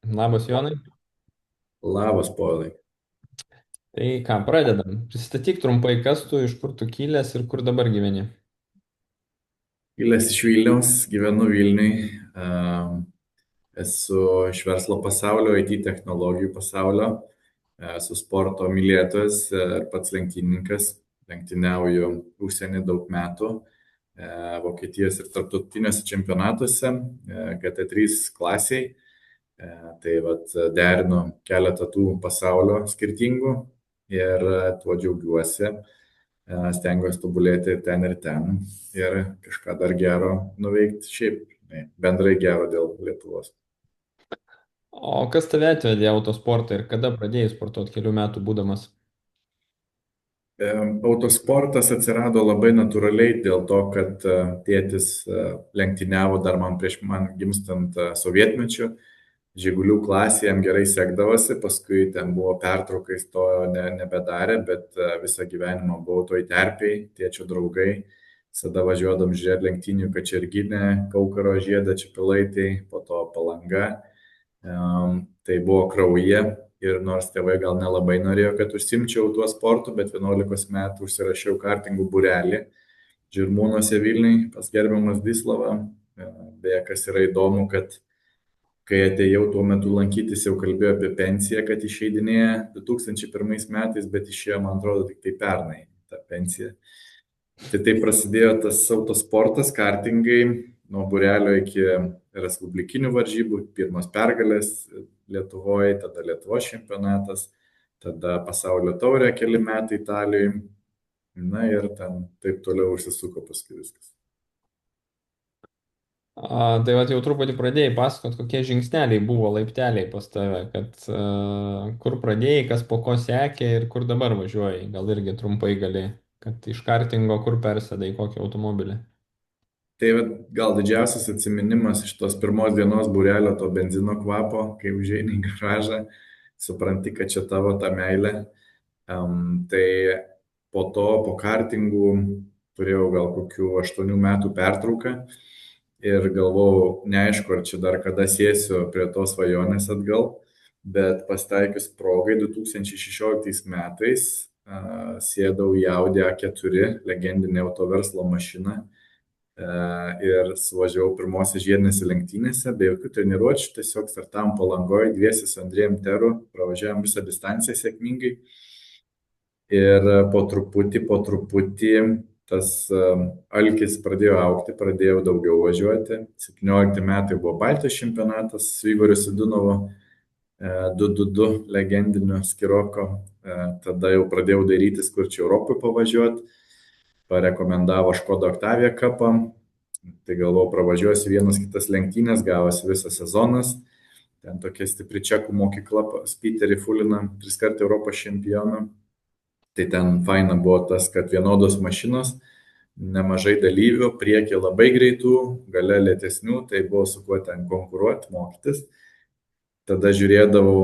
Labas, Jonai. Labas, Povilai. Tai ką, pradedam. Pristatyk trumpai, kas tu, iš kur tu kilęs ir kur dabar gyveni. Kilęs iš Vilniaus, gyvenu Vilniui. Esu iš verslo pasaulio, IT technologijų pasaulio. Esu sporto mylėtojas ir pats lenktynininkas. Lenktyniauju užsienį daug metų. Vokietijos ir tarptautiniuose čempionatuose, GT3 klasiai. Tai vat derinu keletą tų pasaulio skirtingų ir tuo džiaugiuosi. Stengiuosi tobulėti ir ten ir ten ir kažką dar gero nuveikti šiaip, bendrai gero dėl Lietuvos. O kas tave atvedė į autosportą ir kada pradėjai sportuoti kelių metų būdamas? Autosportas atsirado labai natūraliai dėl to, kad tėtis lenktyniavo dar man prieš man gimstant sovietmečiu. Žigulių klasė jam gerai sekdavosi, paskui ten buvo pertrauka, jis to nebedarė, bet visą gyvenimą buvau toj terpiai, tėčio draugai. Visada važiuodam žiūrėti lenktynių Kačerginę, Kaukaro žiedą, Čepilaitai, po to Palanga. Tai buvo kraujyje ir nors tėvai gal nelabai norėjo, kad užsimčiau tuo sportu, bet 11 metų užsirašiau kartingų būrelį Žirmūnuose Vilniui pas gerbiamas Dislavą. Beje, kas yra įdomu, kad kai atėjau tuo metu lankytis, jau kalbėjo apie pensiją, kad išeidinėja 2001 metais, bet išėjo, man atrodo, tik tai pernai ta pensija. Tai taip prasidėjo tas autosportas, kartingai, nuo būrelio iki respublikinių varžybų, pirmos pergalės Lietuvoje, tada Lietuvos čempionatas, tada pasaulio taurė keli metai Italijoje. Na ir ten taip toliau užsisuko paskui viskas. Tai va, jau truputį pradėjai pasakot, kokie žingsneliai buvo laipteliai pas tave, kad kur pradėjai, kas po ko sekė ir kur dabar važiuoji. Gal irgi trumpai gali, kad iš kartingo kur persėdai į kokį automobilį. Tai vat, gal didžiausias atsiminimas iš tos pirmos dienos būrelio to benzino kvapo, kai užeini į garažą, supranti, kad čia tavo ta meilė. Tai po to, po kartingų, turėjau gal kokių 8 metų pertrauką ir galvojau, neaišku, ar čia dar kada sėsiu prie tos svajonės atgal, bet pastaikius progai 2016 metais sėdau į Audi A4, legendinę autoverslo mašiną ir suvažiavau pirmosios žiedinėse lenktynėse, be jokių treniruočių, tiesiog startavom Palangoje, dviesi su Andrėjum Teru, pravažiavom visą distanciją sėkmingai ir po truputį tas alkis pradėjo aukti, pradėjau daugiau važiuoti. 17 metai buvo Baltijos čempionatas su Igoriu Sidunovu, 222 legendiniu Skiroko, tada jau pradėjau dairytis, kur čia Europoje pavažiuoti. Parekomendavo Škoda Octavia Cupą, tai galvojau pravažiuosiu vienas kitas lenktynės, gavosi visas sezonas, ten tokia stipri čekų mokykla, Spiterį Fuliną, 3 kart Europos čempioną, tai ten faina buvo tas, kad vienodos mašinos, nemažai dalyvių, priekį labai greitų, gale lėtesnių, tai buvo su kuo ten konkuruoti, mokytis. Tada žiūrėdavau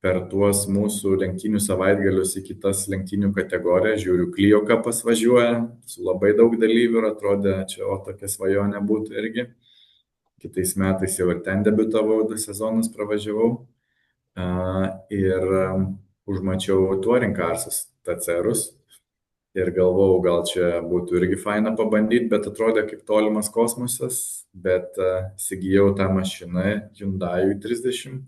per tuos mūsų lenktynių savaitgalius į kitas lenktynių kategorijas, žiūriu, Clio Cupas važiuoja su labai daug dalyvių ir atrodė, čia o tokia svajonė būtų irgi. Kitais metais jau ir ten debiutavau, 2 sezonus pravažiavau ir užmačiau Touring Carsus, TCR-us ir galvojau, gal čia būtų irgi faina pabandyti, bet atrodė kaip tolimas kosmosas, bet įsigijau tą mašiną Hyundai 30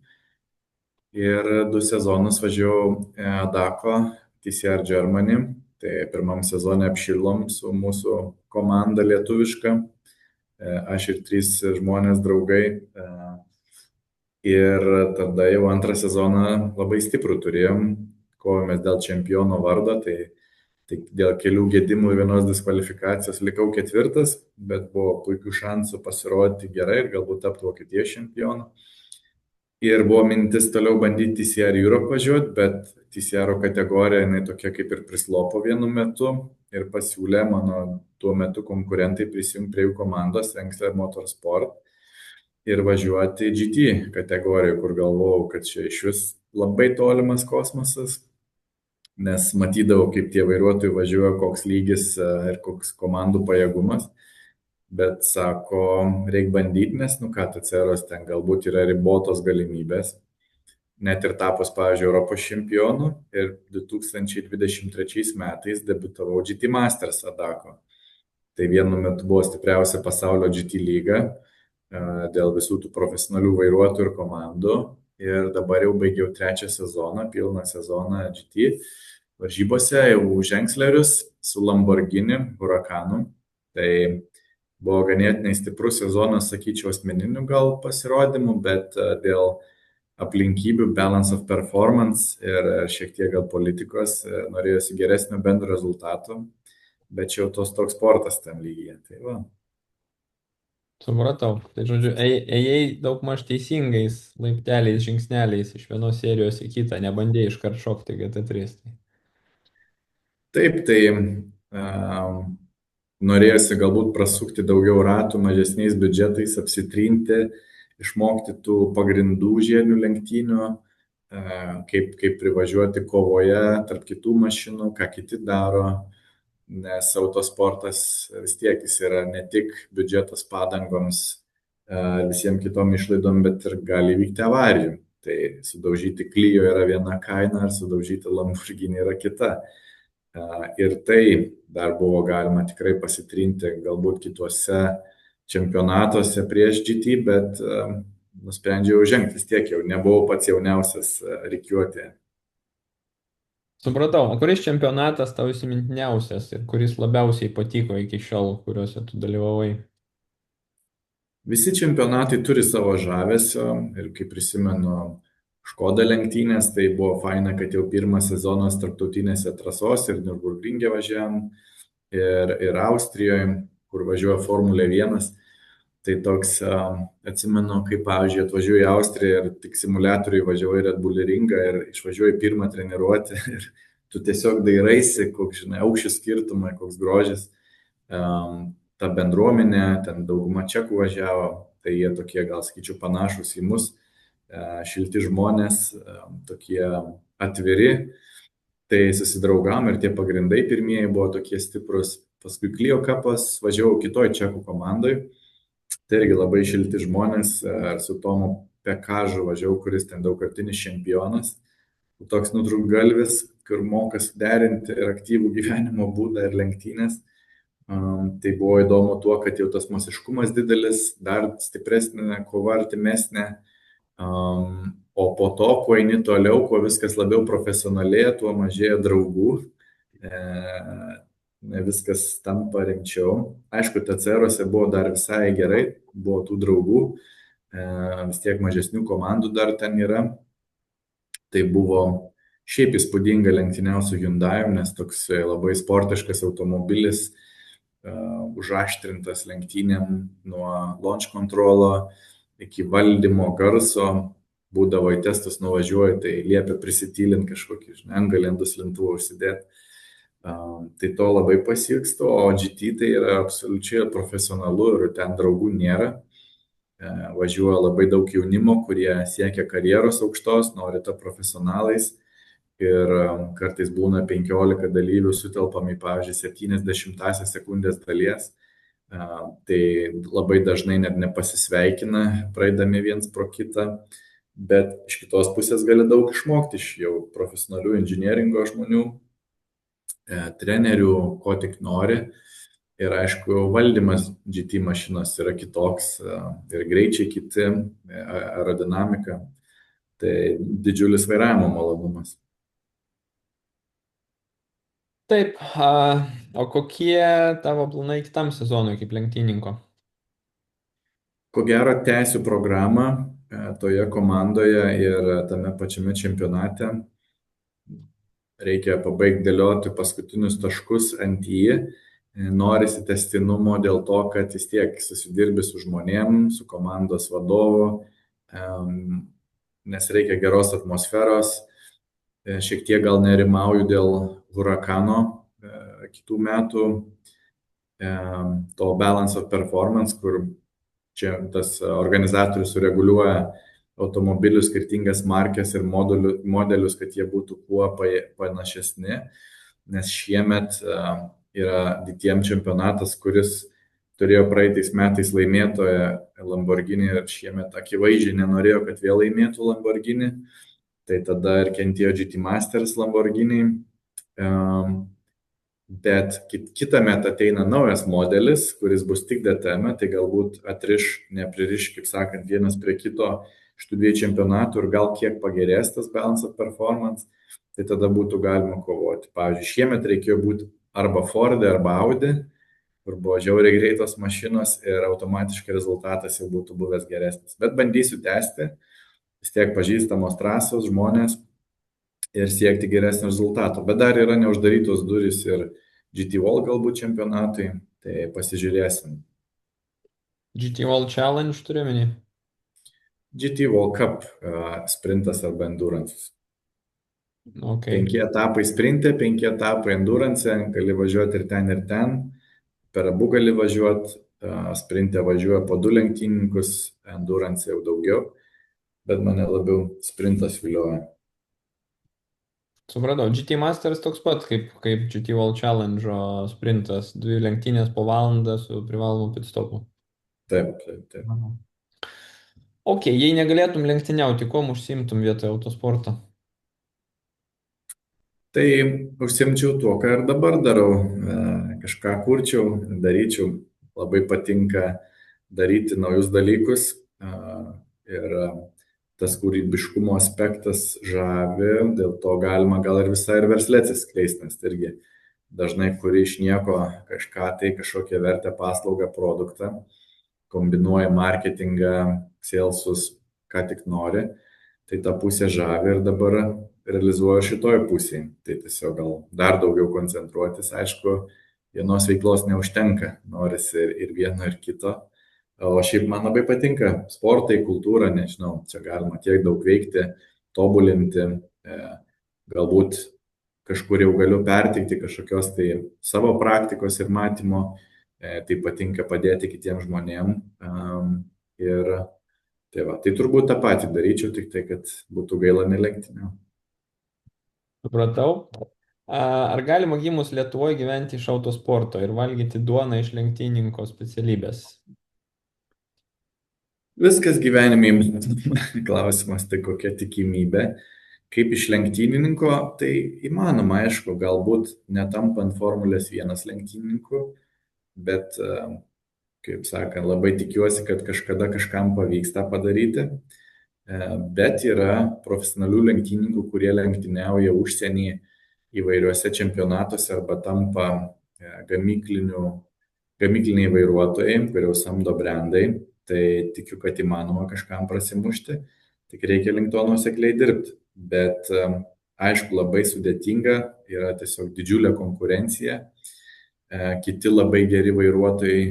ir 2 sezonus važiavau Dako, TCR Germany. Tai pirmam sezone apšilom su mūsų komanda lietuviška, aš ir 3 žmonės draugai. Ir tada jau antrą sezoną labai stiprų turėjom, kovėmės dėl čempiono vardo, tai dėl kelių gedimų ir vienos diskvalifikacijos likau 4, bet buvo puikių šansų pasirodyti gerai ir galbūt tapti Vokietijos čempionu. Ir buvo mintis toliau bandyti TCR Europe važiuoti, bet TCR kategorija, jinai tokia kaip ir prislopo vienu metu ir pasiūlė mano tuo metu konkurentai prisijungti prie jų komandos Rengsler Motorsport ir važiuoti GT kategoriją, kur galvojau, kad čia iš vis labai tolimas kosmosas, nes matydavau, kaip tie vairuotojai važiuoja, koks lygis ir koks komandų pajėgumas. Bet sako, reikia bandyti, nes, TCR ten galbūt yra ribotos galimybės. net ir tapus, pavyzdžiui, Europos čempionu. Ir 2023 metais debutavau GT Masters Adako. Tai vienu metu buvo stipriausia pasaulio GT lyga dėl visų tų profesionalių vairuotojų ir komandų. Ir dabar jau baigiau trečią sezoną, pilną sezoną GT varžybose, jau ženklerius su Lamborghini Huracanu. Tai buvo ganėtinai stiprus sezonas, sakyčiau, asmeninių gal pasirodymų, bet dėl aplinkybių, balance of performance ir šiek tiek gal politikos norėjosi geresnio bendro rezultato, bet čia jau toks sportas tam lygyje. Tai va. Supratau. Tai žodžiu, ėjai daugmaž teisingais laipteliais, žingsneliais iš vienos serijos į kitą, nebandėjai iškart šokti GT3. Taip, tai norėjosi galbūt prasukti daugiau ratų, mažesniais biudžetais, apsitrinti, išmokti tų pagrindų žiedinių lenktynių, kaip privažiuoti kovoje tarp kitų mašinų, ką kiti daro, nes autosportas vis tiek jis yra ne tik biudžetas padangoms, visiems kitom išlaidom, bet ir gali vykti avarijų. Tai sudaužyti Clio yra viena kaina, ar sudaužyti Lamborghini yra kita. Ir tai dar buvo galima tikrai pasitrinti galbūt kituose čempionatuose prieš GT, bet nusprendžiau žengti, vis tiek jau nebuvau pats jauniausias rikiuotėje. Supratau. O kuris čempionatas tau įsimintiniausias ir kuris labiausiai patiko iki šiol, kuriuose tu dalyvavai? Visi čempionatai turi savo žavesio ir kaip prisimenu Škoda lenktynės, tai buvo faina, kad jau pirmas sezonas tarptautinėse trasos ir Nürburgringe važiavam ir Austrijoje, kur važiuoja Formulė 1. Tai toks, atsimenu, kaip, pavyzdžiui, atvažiuoju į Austriją ir tik simuliatoriui važiuoju į Red Bull ringą ir išvažiuoju pirmą treniruotę ir tu tiesiog dairaisi, koks, žinai, aukščių skirtumai, koks grožis. Ta bendruomenė, ten dauguma čekų važiavo, tai jie tokie, gal sakyčiau, panašus į mus, šilti žmonės, tokie atviri, tai susidraugam ir tie pagrindai pirmieji buvo tokie stiprus. Paskui Clio Cupas važiavau kitoj čekų komandai, tai irgi labai šilti žmonės, su Tomu Pekažu važiavau, kuris ten daugkartinis čempionas, toks nutrūktgalvis, kur moka suderinti ir aktyvų gyvenimo būdą ir lenktynės. Tai buvo įdomu tuo, kad jau tas masiškumas didelis, dar stipresnė kova, artimesnė. O po to, kuo eini toliau, kuo viskas labiau profesionalėja, tuo mažėja draugų, viskas tampa rimčiau. Aišku, TCR-ose buvo dar visai gerai, buvo tų draugų, vis tiek mažesnių komandų dar ten yra. Tai buvo šiaip įspūdinga lenktyniausiu Hyundai, nes toks labai sportiškas automobilis, užaštrintas lenktynėm nuo launch kontrolo iki valdymo garso, būdavo į testus nuvažiuoju, tai liepia prisitylint kažkokį, žinai, angalį ant duslintuvą užsidėti. Tai to labai pasiilgstu, o GT tai yra absoliučiai profesionalu ir ten draugų nėra. Važiuoja labai daug jaunimo, kurie siekia karjeros aukštos, nori tapti profesionalais ir kartais būna 15 dalyvių sutelpami, pavyzdžiui, 70 sekundės dalies. Tai labai dažnai net nepasisveikina, praeidami viens pro kitą, bet iš kitos pusės gali daug išmokti iš jau profesionalių inžinieringo žmonių, trenerių, ko tik nori. Ir aišku, valdymas GT mašinos yra kitoks ir greičiai kiti, aerodinamika. Tai didžiulis vairavimo malonumas. Taip, o kokie tavo planai kitam sezonui kaip lenktyninko? Ko gero, tęsiu programą toje komandoje ir tame pačiame čempionate. Reikia pabaigti dėlioti paskutinius taškus ant jį. Norisi tęstinumo dėl to, kad vis tiek susidirbi su žmonėm, su komandos vadovu, nes reikia geros atmosferos. Šiek tiek gal nerimauju dėl Huracano kitų metų, to balance of performance, kur čia tas organizatorius sureguliuoja automobilių skirtingas markes ir modelius, kad jie būtų kuo panašesni, nes šiemet yra DTM čempionatas, kuris turėjo praeitais metais laimėtoją Lamborghini ir šiemet akivaizdžiai nenorėjo, kad vėl laimėtų Lamborghini. tai tada ir kentėjo GT Masters Lamborghini. Um, Bet kitąmet ateina naujas modelis, kuris bus tik DTM, tai galbūt atriš, nepririš, kaip sakant, vienas prie kito iš tų dviejų čempionatų ir gal kiek pagerės tas balance of performance, tai tada būtų galima kovoti. Pavyzdžiui, šiemet reikėjo būti arba Ford, arba Audi, kur buvo žiauriai greitos mašinos ir automatiškai rezultatas jau būtų buvęs geresnis. Bet bandysiu tęsti, vis tiek pažįstamos trasos, žmonės ir siekti geresnio rezultato. Bet dar yra neuždarytos durys ir GT World galbūt čempionatui, tai pasižiūrėsim. GT World Challenge turiu minį. GT World Cup sprintas arba endurance. Okay. 5 etapai sprinte, 5 etapai endurance, gali važiuoti ir ten, ir ten. Per abu gali važiuoti, sprinte važiuoja po 2 lenktynininkus, endurance jau daugiau, bet mane labiau sprintas vilioja. Supratau, GT Masters toks pat kaip GT World Challenge sprintas, 2 lenktynės po valandą su privalomu pitstopu. Taip, taip, taip. Aha. Ok, jei negalėtum lenktyniauti, kuo užsiimtum vietoje autosporto? Tai užsimčiau tuo, ką ir dabar darau. Kažką kurčiau, daryčiau. Labai patinka daryti naujus dalykus. Ir tas kūrybiškumo aspektas žavi, dėl to galima gal ir visai ir verslė atsiskleisti, nes irgi dažnai kuri iš nieko kažką tai, kažkokią vertę, paslaugą, produktą, kombinuoja marketingą, salesus, ką tik nori. Tai ta pusė žavi ir dabar realizuoju šitoj pusėje. Tai tiesiog gal dar daugiau koncentruotis, aišku, vienos veiklos neužtenka, norisi ir vieno, ir kito. O šiaip man labai patinka sportai, kultūra, nežinau, čia galima tiek daug veikti, tobulinti, galbūt kažkur jau galiu perteikti kažkokios tai savo praktikos ir matymo, tai patinka padėti kitiems žmonėm. Ir tai va, tai turbūt tą patį daryčiau, tik tai, kad būtų gaila nelenktyniau. Supratau. Ar galima gimus Lietuvoje gyventi iš autosporto ir valgyti duoną iš lenktynininko specialybės? Viskas gyvenime įmanoma. Klausimas, tai kokia tikimybė. Kaip iš lenktynininko, tai įmanoma, aišku, galbūt netampant Formulės 1 lenktynininku, bet, kaip sakant, labai tikiuosi, kad kažkada kažkam pavyks tą padaryti. Bet yra profesionalių lenktynininkų, kurie lenktyniauja užsienį įvairiuose čempionatuose arba tampa gamykliniai vairuotojai, kurie samdo brandai. Tai tikiu, kad įmanoma kažkam prasimušti, tik reikia link to nuosekliai dirbti. Bet aišku, labai sudėtinga, yra tiesiog didžiulė konkurencija. Kiti labai geri vairuotojai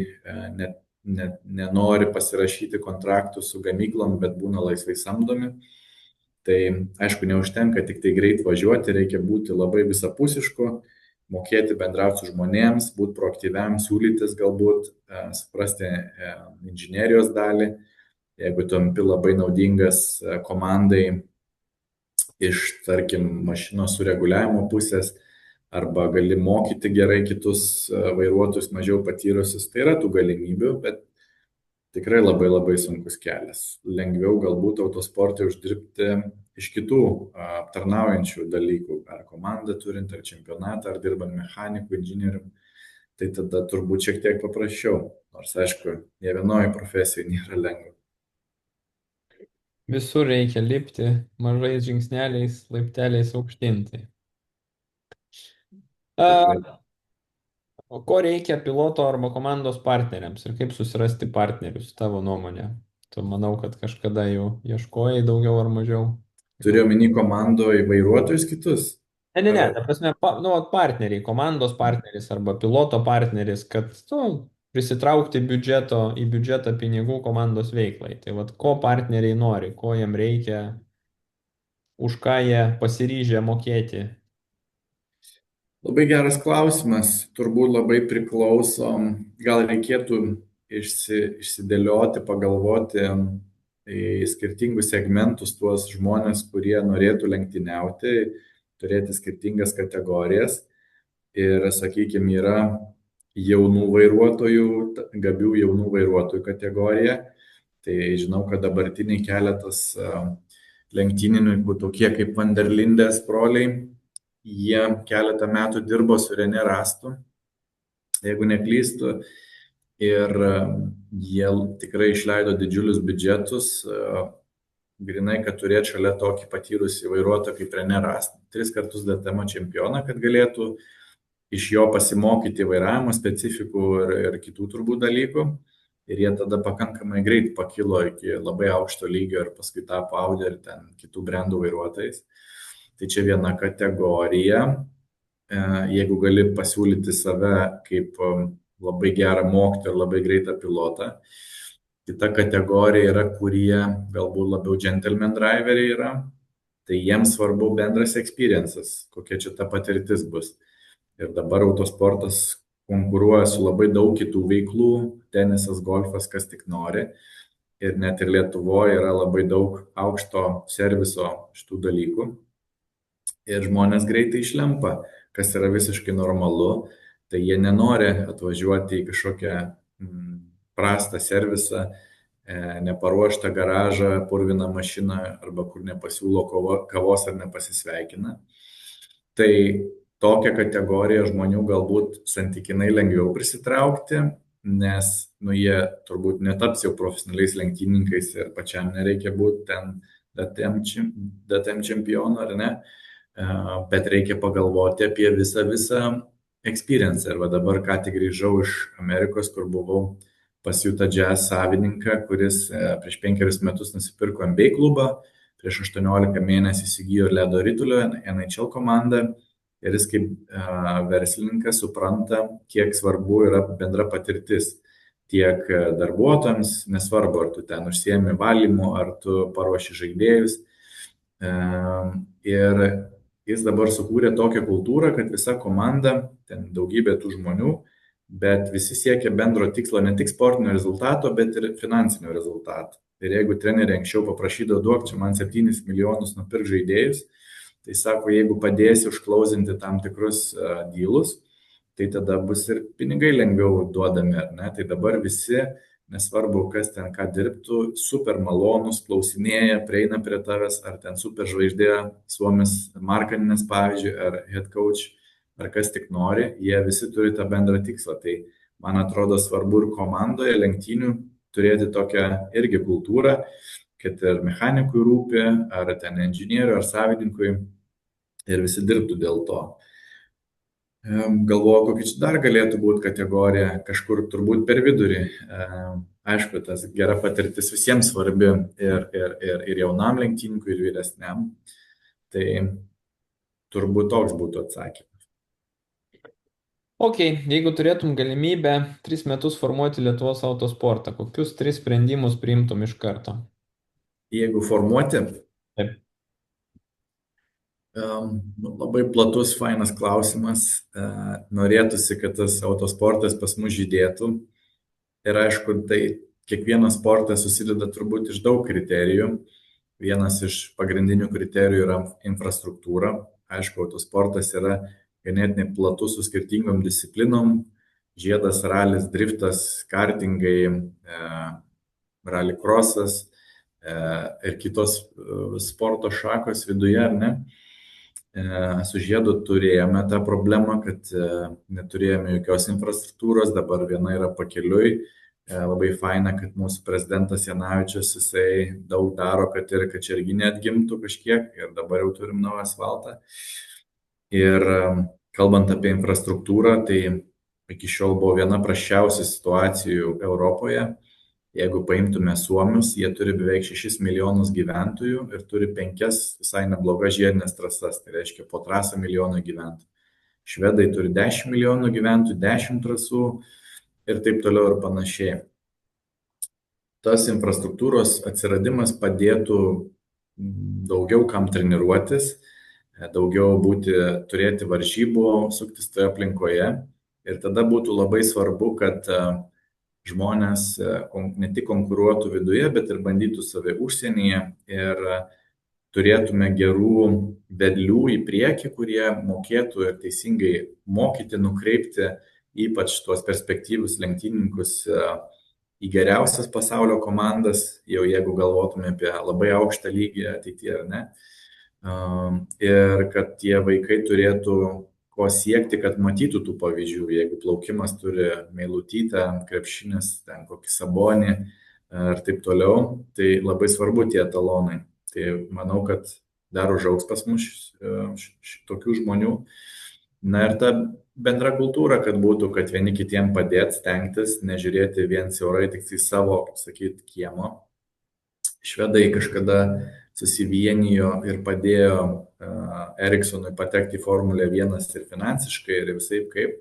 net nenori pasirašyti kontraktų su gamyklom, bet būna laisvai samdomi. Tai aišku, neužtenka tik tai greit važiuoti, reikia būti labai visapusišku, mokėti bendrauti su žmonėms, būti proaktyviam, siūlytis galbūt, suprasti inžinierijos dalį. Jeigu tampi labai naudingas komandai iš, tarkim, mašinos sureguliavimo pusės, arba gali mokyti gerai kitus vairuotojus mažiau patyrusius, tai yra tų galimybių, bet tikrai labai labai sunkus kelias. Lengviau galbūt autosportui uždirbti iš kitų aptarnaujančių dalykų, ar komandą turint, ar čempionatą, ar dirbant mechanikų, inžinierium, tai tada turbūt šiek tiek paprasčiau. Nors, aišku, ne vienoje profesijoje nėra lengva. Visur reikia lipti mažais žingsneliais, laipteliais aukštintai. Tikrai. O ko reikia piloto arba komandos partneriams ir kaip susirasti partnerius, tavo nuomonė? Tu manau, kad kažkada jau ieškojai daugiau ar mažiau? Turiu omeny komandoje vairuotojus kitus. Ne, ta prasme, partneriai, komandos partneris arba piloto partneris, kad prisitraukti į biudžetą pinigų komandos veiklai. Tai vad, ko partneriai nori, ko jiem reikia, už ką jie pasiryžę mokėti. Labai geras klausimas, turbūt labai priklauso, gal reikėtų išsidėlioti, pagalvoti į skirtingus segmentus tuos žmonės, kurie norėtų lenktyniauti, turėti skirtingas kategorijas. Ir, sakykime, yra jaunų vairuotojų, gabių jaunų vairuotojų kategorija. Tai žinau, kad dabartiniai keletas lenktynininkų, tokie kaip Vanderlindės broliai. Jie keletą metų dirbo su René Rastu, jeigu neklystu. Ir jie tikrai išleido didžiulius biudžetus, grinai, kad turėtų šalia tokį patyrusį vairuotoją kaip René Rast, 3 kartus DTM čempioną, kad galėtų iš jo pasimokyti vairavimo specifikų ir kitų turbūt dalykų. Ir jie tada pakankamai greit pakilo iki labai aukšto lygio ir paskui tapo Audi ir ten kitų brandų vairuotojais. Tai čia viena kategorija. Jeigu gali pasiūlyti save kaip labai gerą mokytoją ir labai greitą pilotą. Kita kategorija yra, kurie galbūt labiau gentleman driveriai yra. Tai jiems svarbu bendras experiences, kokia čia ta patirtis bus. Ir dabar autosportas konkuruoja su labai daug kitų veiklų, tenisas, golfas, kas tik nori. Ir net ir Lietuvoje yra labai daug aukšto serviso šitų dalykų. Ir žmonės greitai išlempa, kas yra visiškai normalu. Tai jie nenori atvažiuoti į kažkokią prastą servisą, neparuoštą garažą, purviną mašiną arba kur nepasiūlo kavos ar nepasisveikina. Tai tokią kategoriją žmonių galbūt santykinai lengviau prisitraukti, nes jie turbūt netaps jau profesionaliais lenktynininkais ir pačiam nereikia būti ten DTM čempionu, ar ne, bet reikia pagalvoti apie visą experience. Ir va dabar ką tik grįžau iš Amerikos, kur buvau pas Utah Jazz savininką, kuris prieš 5 metus nusipirko NBA klubą, prieš 18 mėnesių įsigijo ledo ritulio NHL komandą ir jis kaip verslininkas supranta, kiek svarbu yra bendra patirtis tiek darbuotojams, nesvarbu, ar tu ten užsiemi valymu, ar tu paruoši žaidėjus. Ir jis dabar sukūrė tokią kultūrą, kad visa komanda, ten daugybė tų žmonių, bet visi siekia bendro tikslo ne tik sportinio rezultato, bet ir finansinio rezultato. Ir jeigu treneriai anksčiau paprašydavo, duok čia man 7 milijonus nupirk žaidėjus, tai sako, jeigu padėsi užklausinti tam tikrus dylus, tai tada bus ir pinigai lengviau duodami, ar ne? Tai dabar visi, nesvarbu, kas ten ką dirbtų, super malonus, klausinėja, prieina prie tavęs, ar ten super žvaigždė, Suomis Markaninas, pavyzdžiui, ar head coach, ar kas tik nori, jie visi turi tą bendrą tikslą. Tai man atrodo svarbu ir komandoje lenktynių turėti tokią irgi kultūrą, kad ir mechanikui rūpi, ar ten inžinieriui, ar savininkui, ir visi dirbtų dėl to. Galvoju, kokia čia dar galėtų būti kategorija, kažkur turbūt per vidurį. Aišku, tas gera patirtis visiems svarbi ir jaunam lenktynininkui, ir vyresniam. Tai turbūt toks būtų atsakymas. Ok, jeigu turėtum galimybę 3 metus formuoti Lietuvos autosportą, kokius 3 sprendimus priimtum iš karto? Jeigu formuoti, Taip. Labai platus, fainas klausimas. Norėtųsi, kad tas autosportas pas mus žydėtų. Ir aišku, tai kiekvienas sportas susideda turbūt iš daug kriterijų. Vienas iš pagrindinių kriterijų yra infrastruktūra. Aišku, autosportas yra ganėtinai platus su skirtingom disciplinom. Žiedas, ralis, driftas, kartingai, rallycrossas ir kitos sporto šakos viduje, ar ne? Su žiedu turėjome tą problemą, kad neturėjome jokios infrastruktūros, dabar viena yra pakeliui. Labai faina, kad mūsų prezidentas Janavičius, jisai daug daro, kad ir Kačerginė atgimtų kažkiek ir dabar jau turim naują asfaltą. Ir kalbant apie infrastruktūrą, tai iki šiol buvo viena prasčiausių situacijų Europoje. Jeigu paimtume Suomius, jie turi beveik 6 milijonus gyventojų ir turi 5 visai neblogas žiedinės trasas, tai reiškia po trasą milijoną gyventojų. Švedai turi 10 milijonų gyventojų, 10 trasų ir taip toliau ir panašiai. Tas infrastruktūros atsiradimas padėtų daugiau kam treniruotis, daugiau turėti varžybų, suktis toje aplinkoje. Ir tada būtų labai svarbu, kad žmonės ne tik konkuruotų viduje, bet ir bandytų save užsienyje ir turėtume gerų vedlių į priekį, kurie mokėtų ir teisingai mokyti, nukreipti ypač tuos perspektyvus lenktynininkus į geriausias pasaulio komandas, jau jeigu galvotume apie labai aukštą lygį ateityje, ar ne. Ir kad tie vaikai turėtų ko siekti, kad matytų tų pavyzdžių. Jeigu plaukimas turi Meilutytę, krepšinis, ten kokį Sabonį ir taip toliau, tai labai svarbu tie etalonai. Tai manau, kad dar užaugs pas mus tokių žmonių. Na ir ta bendra kultūra, kad būtų, kad vieni kitiem padėt, stengtis, nežiūrėti vien siaurai tik tai savo, kaip sakyt, kiemo. Švedai kažkada susivienijo ir padėjo Eriksonui patekti į Formulę 1 ir finansiškai, ir visai kaip.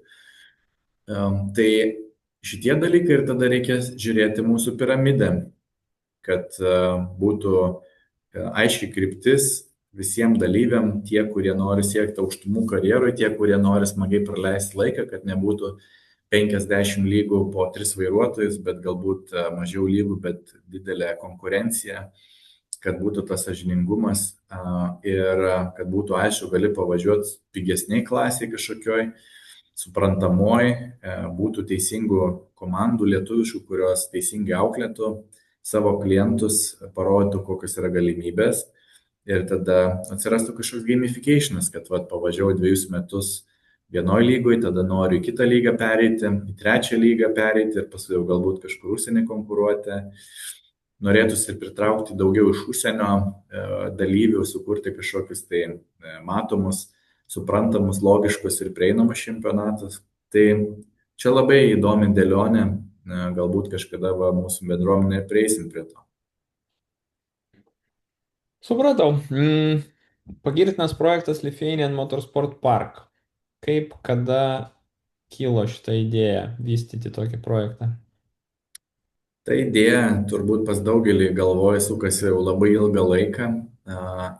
Tai šitie dalykai ir tada reikės žiūrėti mūsų piramidę, kad būtų aiški kryptis visiems dalyviam, tie, kurie nori siekti aukštumų karjerui, tie, kurie nori smagiai praleisti laiką, kad nebūtų 50 lygų po 3 vairuotojus, bet galbūt mažiau lygų, bet didelė konkurencija, kad būtų tas sąžiningumas ir kad būtų aišku, gali pavažiuoti pigesniai klasiai kažkokioj, suprantamoj, būtų teisingų komandų lietuviškų, kurios teisingai auklėtų savo klientus, parodytų, kokios yra galimybės. Ir tada atsirastų kažkoks gamificationas, kad pavažiavau 2 metus vienoje lygoje, tada noriu į kitą lygą pereiti, į 3 lygą pereiti ir paskui jau galbūt kažkur užsienį konkuruoti. Norėtųsi ir pritraukti daugiau iš užsienio dalyvių, sukurti kažkokius tai matomus, suprantamus, logiškus ir prieinamus čempionatus. Tai čia labai įdomi dėlionė, galbūt kažkada mūsų bendruomenė prieisim prie to. Supratau. Pagirtinas projektas Lithuanian Motorsport Park. Kaip, kada kilo šitą idėją vystyti tokį projektą? Ta idėja turbūt pas daugelį galvoje sukasi jau labai ilgą laiką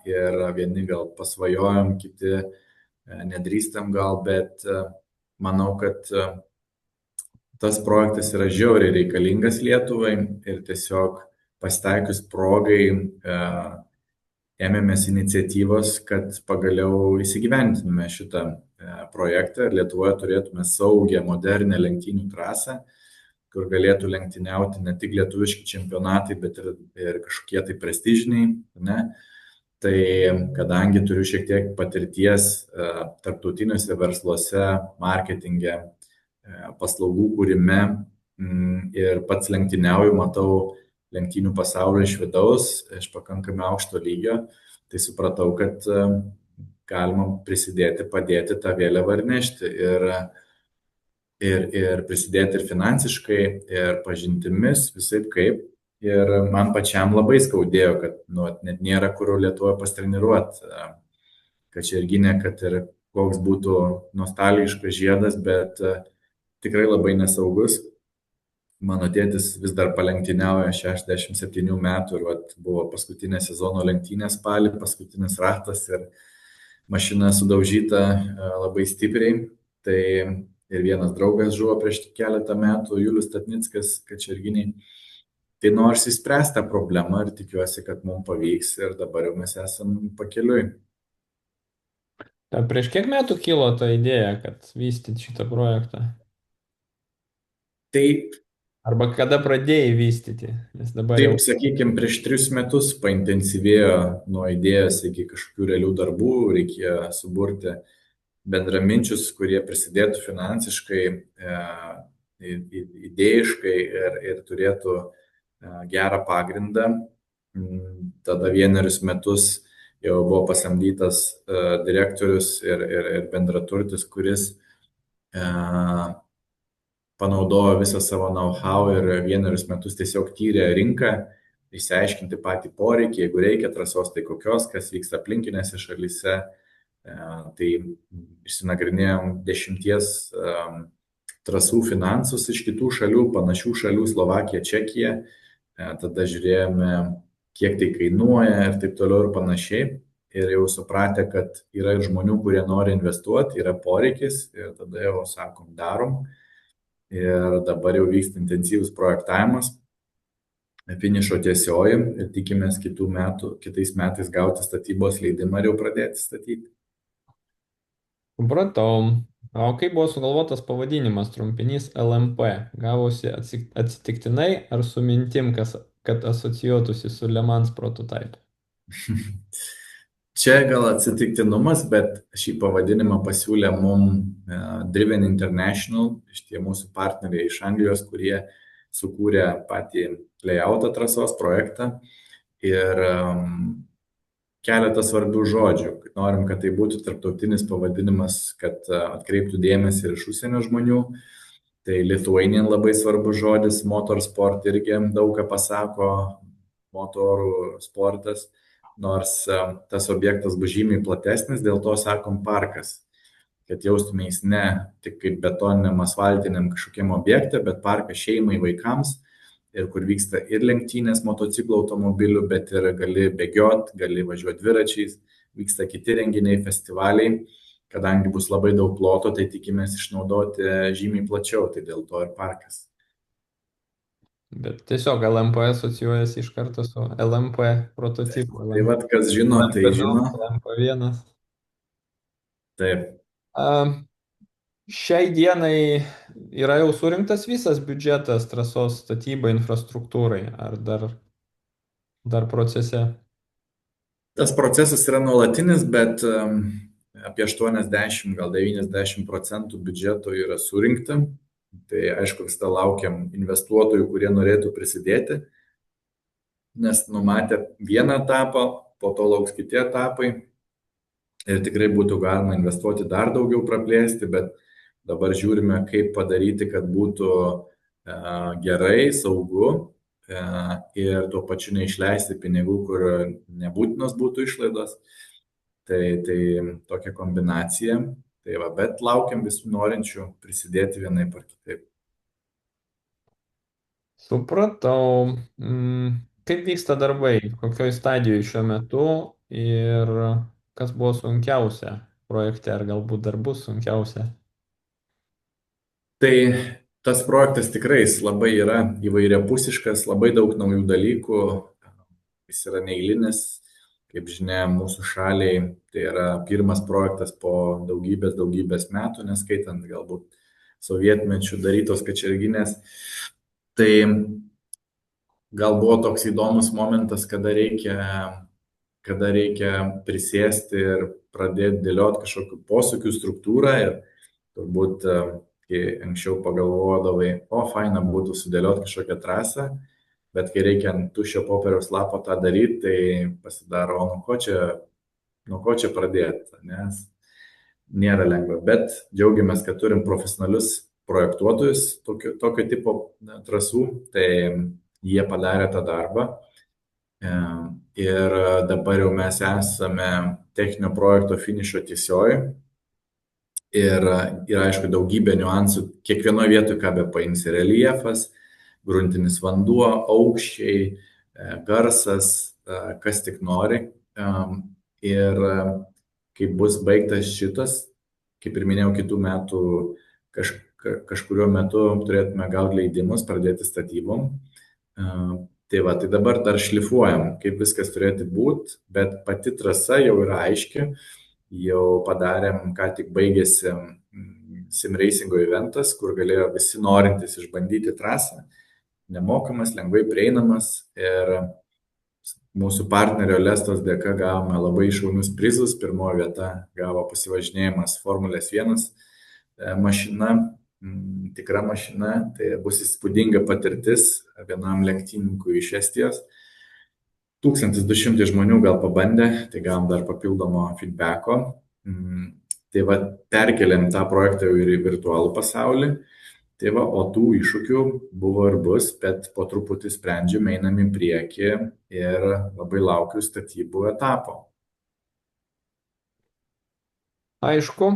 ir vieni gal pasvajojam, kiti nedrįstam gal, bet manau, kad tas projektas yra žiauriai reikalingas Lietuvai ir tiesiog pasitaikius progai ėmėmės iniciatyvos, kad pagaliau įsigyventume šitą projektą ir Lietuvoje turėtume saugę, modernę lenktynių trasą, kur galėtų lenktyniauti ne tik lietuviški čempionatai, bet ir kažkokie tai prestižiniai. Ne? Tai kadangi turiu šiek tiek patirties tarptautiniuose versluose, marketinge, paslaugų kūrime ir pats lenktyniauju, matau lenktynių pasaulio iš vidaus, iš pakankamai aukšto lygio, tai supratau, kad galima prisidėti, padėti tą vėliavą ir nešti. Ir prisidėti ir finansiškai, ir pažintimis, visai kaip. Ir man pačiam labai skaudėjo, kad net nėra kur Lietuvoje pastreniruoti, Kačerginė, kad ir koks būtų nostalgiškas žiedas, bet tikrai labai nesaugus. Mano tėtis vis dar palenktyniauja 67 metų ir buvo paskutinė sezono lenktynė spalį, paskutinis ratas ir mašina sudaužyta labai stipriai. Tai ir vienas draugas žuvo prieš keletą metų, Julius Tatnickas, Kačerginiai. Tai nors įspręsta problema ir tikiuosi, kad mums pavyks ir dabar jau mes esam pakeliui. Prieš kiek metų kilo ta idėja, kad vystyti šitą projektą? Tai Arba kada pradėjai vystyti? Nes dabar jau... taip, sakykime, prieš 3 metus paintensyvėjo nuo idėjos iki kažkokių realių darbų, reikėjo suburti bendraminčius, kurie prisidėtų finansiškai, idėjiškai ir turėtų gerą pagrindą. Tada 1 metus jau buvo pasamdytas direktorius ir bendraturtis, kuris panaudojo visą savo know-how ir 1 metus tiesiog tyrė rinką, išsiaiškinti patį poreikį, jeigu reikia trasos, tai kokios, kas vyksta aplinkinėse šalyse. Tai išsinagrinėjom 10 trasų finansus iš kitų šalių, panašių šalių, Slovakija, Čekija. Tada žiūrėjome, kiek tai kainuoja ir taip toliau ir panašiai. Ir jau supratę, kad yra ir žmonių, kurie nori investuoti, yra poreikis ir tada jau sakom, darom. Ir dabar jau vyksta intensyvus projektavimas, finišo tiesioji ir tikimės kitais metais gauti statybos leidimą ir jau pradėti statyti. Supratau. O kaip buvo sugalvotas pavadinimas, trumpinys LMP? Gavosi atsitiktinai ar su mintim, kad asocijuotųsi su Le Mans prototipu? Čia gal atsitiktinumas, bet šį pavadinimą pasiūlė mum Driven International, šitie mūsų partneriai iš Anglijos, kurie sukūrė patį layoutą trasos projektą ir keletą svarbių žodžių. Norim, kad tai būtų tarptautinis pavadinimas, kad atkreiptų dėmesį ir iš užsienio žmonių. Tai Lithuanian labai svarbus žodis, motorsport irgi daug ką pasako, motorų sportas, nors tas objektas bus žymiai platesnis, dėl to sakom parkas, kad jaustumės ne tik kaip betoniniam, asfaltiniam kažkokiam objekte, bet parkas šeimai, vaikams ir kur vyksta ir lenktynės motociklų, automobilių, bet ir gali bėgiot, gali važiuoti dviračiais, vyksta kiti renginiai, festivaliai. Kadangi bus labai daug ploto, tai tikimės išnaudoti žymiai plačiau, tai dėl to ir parkas. Bet tiesiog LMP asocijuojasi iš karto su LMP prototipu. Tai vad, kas žino, tai LMP2, žino. LMP1. Taip. Šiai dienai yra jau surinktas visas biudžetas trasos statybai, infrastruktūrai, ar dar procese? Tas procesas yra nuolatinis, bet apie 80, gal 90% biudžeto yra surinkta. Tai aišku, visada laukiam investuotojų, kurie norėtų prisidėti, nes numatė vieną etapą, po to lauks kiti etapai ir tikrai būtų galima investuoti dar daugiau praplėsti, bet dabar žiūrime, kaip padaryti, kad būtų gerai, saugu ir tuo pačiu neišleisti pinigų, kur nebūtinos būtų išlaidos. Tai tokia kombinacija. Tai va, bet laukiam visų norinčių prisidėti vienaip ar kitaip. Supratau. Kaip vyksta darbai, kokioj stadijoje šiuo metu ir kas buvo sunkiausia projekte, ar galbūt dar bus sunkiausia? Tai tas projektas tikrai jis labai yra įvairiapusiškas, labai daug naujų dalykų. Jis yra neįlinis, kaip žinia, mūsų šaliai tai yra pirmas projektas po daugybės metų, neskaitant galbūt sovietmečių darytos kačerginės. Tai gal buvo toks įdomus momentas, kada reikia prisėsti ir pradėti dėlioti kažkokių posūkių struktūrą ir turbūt, kai anksčiau pagalvodavai, o faina būtų sudėlioti kažkokią trasą, bet kai reikia ant tuščio popieriaus lapo tą daryti, tai pasidaro, o nuo ko čia pradėti, nes nėra lengva. Bet džiaugiamės, kad turim profesionalius projektuotojus tokio tipo trasų, tai jie padarė tą darbą. Ir dabar jau mes esame techninio projekto finišo tiesioji. Ir aišku, daugybė niuansų. Kiekvienoje vietoje, ką be paimsi, reljefas, gruntinis vanduo, aukščiai, garsas, kas tik nori. Ir kai bus baigtas šitas, kaip ir minėjau, kitų metų kažkuriuo metu turėtume gauti leidimus, pradėti statybom. Tai va, tai dabar dar šlifuojam, kaip viskas turėtų būti, bet pati trasa jau yra aiški, jau padarėm, ką tik baigėsi simracingo eventas, kur galėjo visi norintys išbandyti trasą, nemokamas, lengvai prieinamas ir mūsų partnerio Lestos dėka gavome labai šaunius prizus. Pirmoji vieta gavo pasivažinėjimas Formulės 1 mašina, tikra mašina, tai bus įspūdinga patirtis vienam lenktynininkui iš Estijos. 1200 žmonių gal pabandė, tai gavom dar papildomo feedbacko. Tai va, perkeliam tą projektą ir į virtualų pasaulį. Tai va, o tų iššūkių buvo ir bus, bet po truputį sprendžiam, einam į priekį ir labai laukiu statybų etapo. Aišku.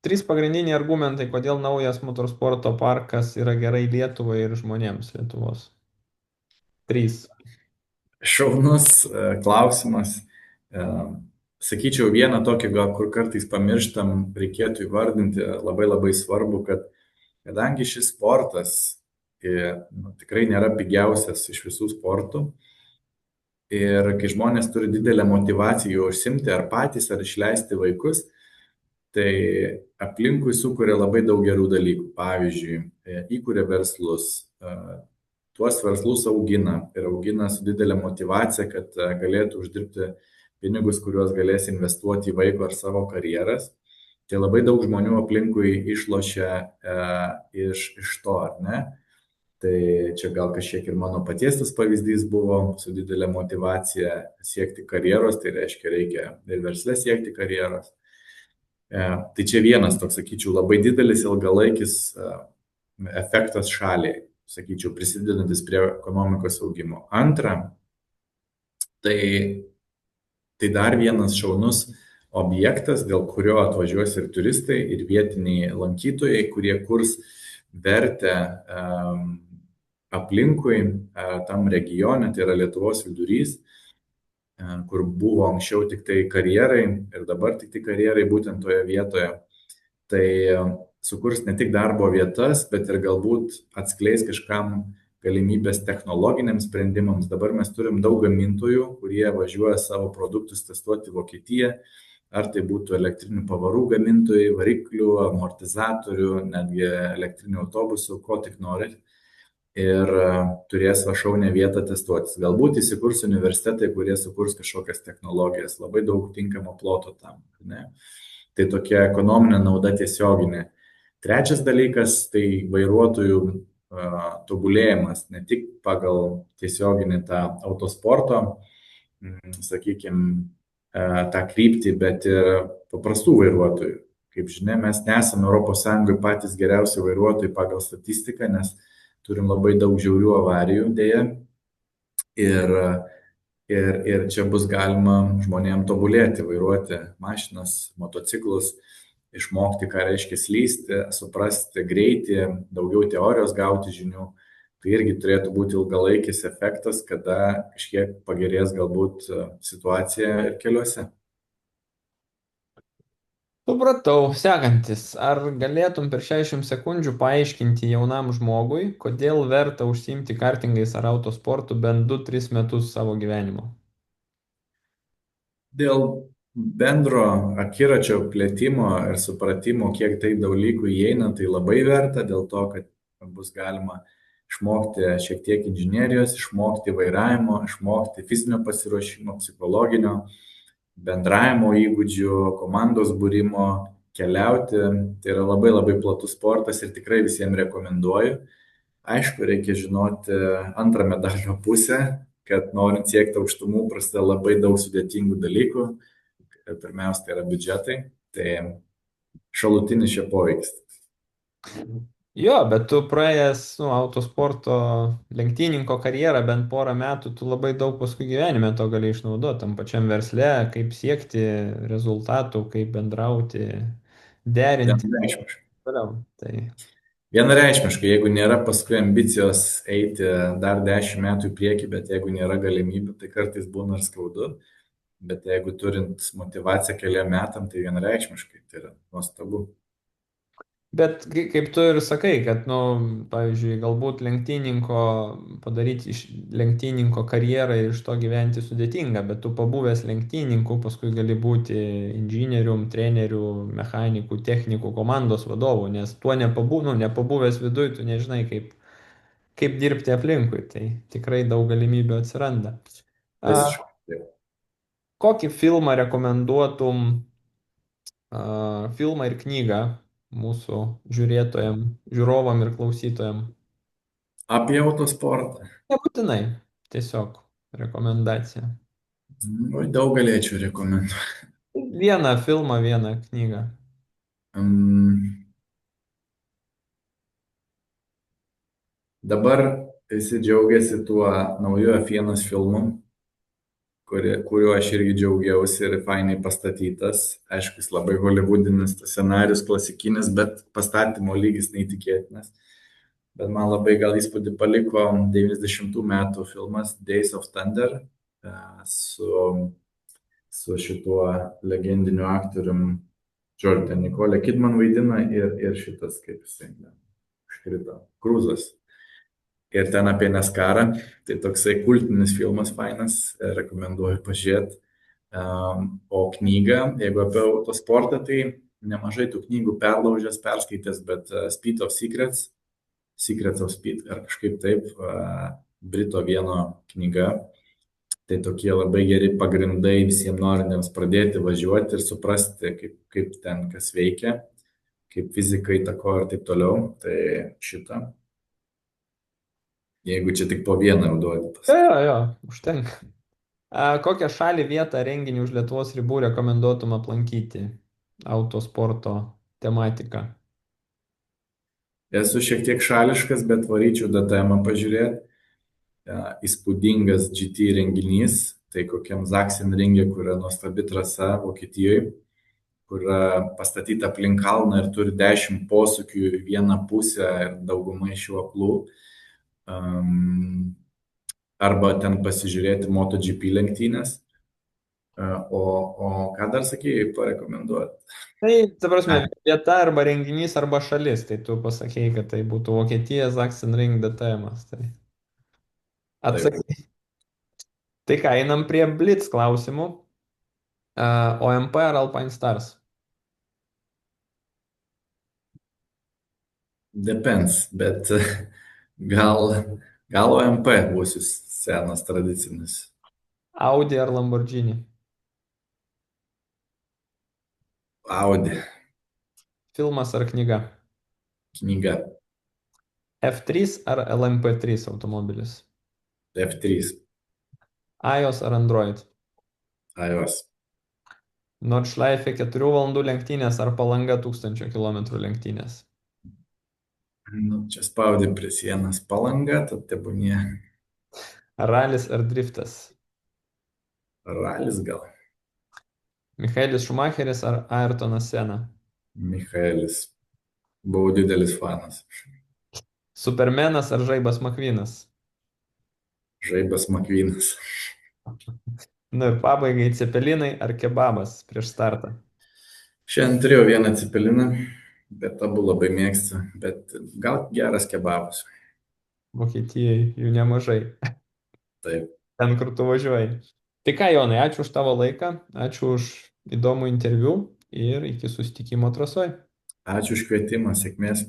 Trys pagrindiniai argumentai, kodėl naujas motorsporto parkas yra gerai Lietuvai ir žmonėms Lietuvos. Trys. Šaunus klausimas. Sakyčiau, vieną tokį gal, kur kartais pamirštam, reikėtų įvardinti labai labai svarbu, kad kadangi šis sportas tikrai nėra pigiausias iš visų sportų ir kai žmonės turi didelę motivaciją užsimti ar patys, ar išleisti vaikus, tai aplinkui sukuria labai daug gerų dalykų. Pavyzdžiui, įkuria verslus, tuos verslus augina ir augina su didelė motyvacija, kad galėtų uždirbti pinigus, kuriuos galės investuoti į vaiko ar savo karjeras. Tai labai daug žmonių aplinkui išlošia iš to, ar ne? Tai čia gal kažkiek ir mano paties tas pavyzdys buvo su didelė motivacija siekti karjeros, tai reiškia reikia ir versle siekti karjeros. Tai čia vienas toks, sakyčiau, labai didelis ilgalaikis efektas šaliai, sakyčiau, prisidedantis prie ekonomikos augimo. Antra, tai, tai dar vienas šaunus objektas, dėl kurio atvažiuos ir turistai, ir vietiniai lankytojai, kurie kurs vertę aplinkui tam regione, tai yra Lietuvos vidurys, kur buvo anksčiau tik tai karjerai ir dabar tik tai karjerai būtent toje vietoje. Tai sukurs ne tik darbo vietas, bet ir galbūt atskleis kažkam galimybės technologiniams sprendimams. Dabar mes turim daug gamintojų, kurie važiuoja savo produktus testuoti į Vokietiją, ar tai būtų elektrinių pavarų gamintojai, variklių, amortizatorių, netgi elektrinių autobusų, ko tik norit. Ir turės va šaunę vietą testuotis. Galbūt įsikurs universitetai, kurie sukurs kažkokias technologijas, labai daug tinkamo ploto tam. Ne? Tai tokia ekonominė nauda tiesioginė. Trečias dalykas - tai vairuotojų tobulėjimas, ne tik pagal tiesioginį tą autosporto, sakykime, tą kryptį, bet ir paprastų vairuotojų. Kaip žinia, mes nesame ES patys geriausi vairuotojai pagal statistiką, nes turim labai daug žiaurių avarijų dėja. Ir čia bus galima žmonėms tobulėti, vairuoti mašinas, motociklus, išmokti, ką reiškia slysti, suprasti greitį, daugiau teorijos gauti žinių. Tai irgi turėtų būti ilgalaikis efektas, kada kažkiek pagerės galbūt situacija ir keliuose. Supratau, sekantis. Ar galėtum per 60 sekundžių paaiškinti jaunam žmogui, kodėl verta užsiimti kartingais ar autosportu bent 2-3 metus savo gyvenimo? Dėl bendro akiračio plėtimo ir supratimo, kiek tai dalykų įeina, tai labai verta, dėl to, kad bus galima išmokti šiek tiek inžinierijos, išmokti vairavimo, išmokti fizinio pasiruošimo, psichologinio, bendravimo įgūdžių, komandos būrimo, keliauti. Tai yra labai labai platus sportas ir tikrai visiems rekomenduoju. Aišku, reikia žinoti antrą medalio pusę, kad norint siekti aukštumų prasideda labai daug sudėtingų dalykų. Pirmiausia, tai yra biudžetai, tai šalutinis šio poveikis. Jo, bet tu praėjęs autosporto lenktyninko karjerą bent porą metų, tu labai daug paskui gyvenime to gali išnaudoti tam pačiam versle, kaip siekti rezultatų, kaip bendrauti, derinti. Vienareikšmiškai. Toliau. Tai Vienareikšmiškai, jeigu nėra paskui ambicijos eiti dar 10 metų į priekį, bet jeigu nėra galimybių, tai kartais būna ir skaudu. Bet jeigu turint motivaciją keliam metam, tai vienareikšmiškai tai yra nuostabu. Bet kaip tu ir sakai, kad, pavyzdžiui, galbūt lenktyninko padaryti iš lenktyninko karjerą ir iš to gyventi sudėtinga, bet tu pabuvęs lenktyninku, paskui gali būti inžinierium, treneriu, mechaniku, techniku, komandos vadovu, nes tuo nepabuvęs viduj, tu nežinai, kaip dirbti aplinkui, tai tikrai daug galimybių atsiranda. A, Visiškai. Taip. kokį filmą rekomenduotum, filmą ir knygą mūsų žiūrėtojam, žiūrovam ir klausytojam? Apie autosportą. Nebūtinai, tiesiog rekomendacija. Oi, daug galėčiau rekomenduoti. Vieną filmą, vieną knygą. Dabar visi džiaugiasi tuo nauju F1 filmu, kuriuo aš irgi džiaugiausi ir fainai pastatytas. Aišku, jis labai holivudinis, tas scenarius klasikinis, bet pastatymo lygis neįtikėtinas. Bet man labai gal įspūdį paliko 90 metų filmas Days of Thunder su šituo legendiniu aktorium Jordan Nicole Kidman vaidina ir šitas, kaip jisai užkrito, Kruzas. Ir ten apie Neskarą, tai toksai kultinis filmas fainas, rekomenduoju pažiūrėti. O knygą, jeigu apie autosportą, tai nemažai tų knygų perlaužęs, perskaitęs, bet Speed of Secrets, Secrets of Speed, ar kažkaip taip, Brito vieno knyga. Tai tokie labai geri pagrindai visiems norintiems pradėti važiuoti ir suprasti, kaip ten kas veikia, kaip fizika įtakoja ir taip toliau. Tai šitą, jeigu čia tik po vieną jau duodi Jo, pasakyti. jo, jo, užtenka. Kokią šalį, vietą, renginį už Lietuvos ribų rekomenduotum aplankyti? Autosporto tematika. Esu šiek tiek šališkas, bet varyčiau DTM pažiūrėti. Įspūdingas GT renginys, tai kokiam Zaksenringė, kur yra nuostabi trasa Vokietijoje, kur pastatyta aplink kalną ir turi 10 posūkių į vieną pusę ir dauguma iš jų aklų. Arba ten pasižiūrėti MotoGP lenktynės. O ką dar sakėjai, parekomenduoti? Tai, ta prasme, vieta arba renginys arba šalis. Tai tu pasakėjai, kad tai būtų Vokietija, Zaksenring, DTM. Tai Taip, atsakai. Tai ką, einam prie Blitz klausimų. OMP ar Alpine Stars? depends, bet gal, gal OMP būsiu senas tradicinis. Audi ar Lamborghini? Audi Filmas ar knyga? knyga F3 ar LMP3 automobilis? F3, iOS ar Android? iOS. Nordschleife 4 valandų lenktynės ar Palanga 1000 km lenktynės? Nu, čia spaudė prie sienos Palanga, tad tebūnie Ralis ar driftas? ralis gal. Michaelis Šumacheris ar Ayrtonas Sena? Michaelis. Buvau didelis fanas. Supermenas ar Žaibas Makvynas? Žaibas Makvynas. Nu ir pabaigai cepelinai ar kebabas prieš startą? Šiandien turėjau vieną cepeliną, bet abu labai mėgstu. Bet gal geras kebabas. Vokietijai jų nemažai. Taip. Ten, kur tu važiuoji. Tai ką, Jonai, ačiū už tavo laiką, ačiū už įdomų interviu ir iki susitikimo trasoje. Ačiū už kvietimą, sėkmės.